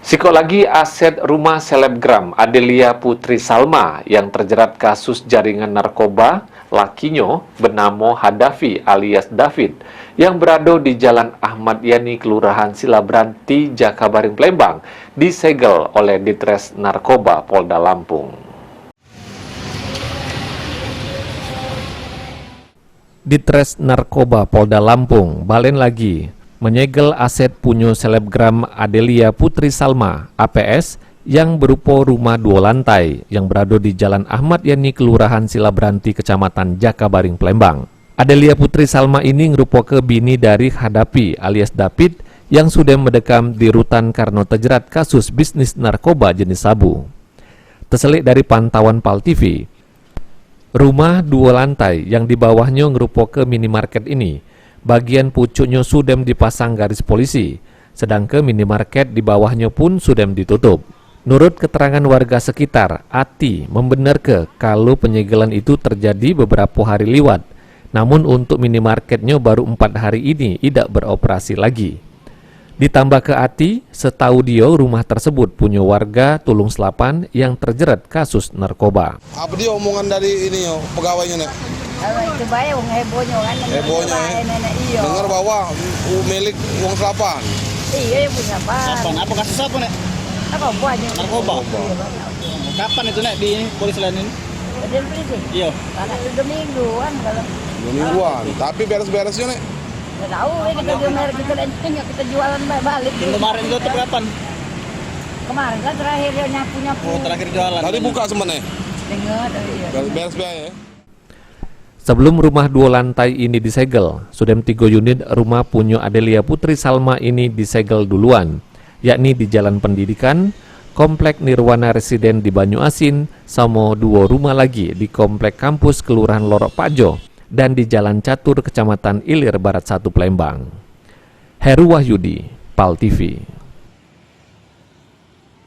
Psikologi aset rumah selebgram Adelia Putri Salma yang terjerat kasus jaringan narkoba lakinya bernama Hadafi alias David yang berada di Jalan Ahmad Yani, Kelurahan Silabranti, Jakabaring, Palembang disegel oleh Ditres Narkoba Polda Lampung. Ditres Narkoba Polda Lampung balen lagi menyegel aset punya selebgram Adelia Putri Salma (APS) yang berupa rumah 2 lantai yang berada di Jalan Ahmad Yani, Kelurahan Silabranti, Kecamatan Jakabaring, Palembang. Adelia Putri Salma ini merupakan bini dari Hadafi alias David yang sudah mendekam di rutan karena terjerat kasus bisnis narkoba jenis sabu. Terselik dari pantauan PAL TV, rumah 2 lantai yang di bawahnya merupakan minimarket ini bagian pucuknya sudah dipasang garis polisi, sedangkan minimarket di bawahnya pun sudah ditutup. Menurut keterangan warga sekitar, Ati membenarkan kalau penyegelan itu terjadi beberapa hari liwat, namun untuk minimarketnya baru 4 hari ini tidak beroperasi lagi. Ditambah ke Ati, setahu dia rumah tersebut punya warga Tulung Selapan yang terjerat kasus narkoba. Apa dia omongan dari ini yo, pegawainya nek? Itu bayar uang hebohnya kan. Hebohnya ya? Dengar bahwa milik uang Selapan. Iya, punya apa? Apa kasus apa nek? Apa buahnya? Narkoba. Kapan itu nek di polisi lain ini? Di polisi? Iya. Karena itu mingguan kalau. 2 mingguan. Tapi beres-beresnya nek? Tidak tahu, kita jual kita lenceng, kita jualan balik. Kemarin tutup kapan? Kemarin kan terakhir dia nyapu-nyapu. Oh, terakhir jualan. Tadi buka sebenarnya. Dengar dari dia. Beres-beres ya. Sebelum rumah 2 lantai ini disegel, sudah 3 unit rumah punya Adelia Putri Salma ini disegel duluan, yakni di Jalan Pendidikan, Komplek Nirwana Residen di Banyuasin, sama 2 rumah lagi di Komplek Kampus Kelurahan Lorok Pajo, dan di Jalan Catur Kecamatan Ilir Barat 1 Palembang. Heru Wahyudi, PAL TV.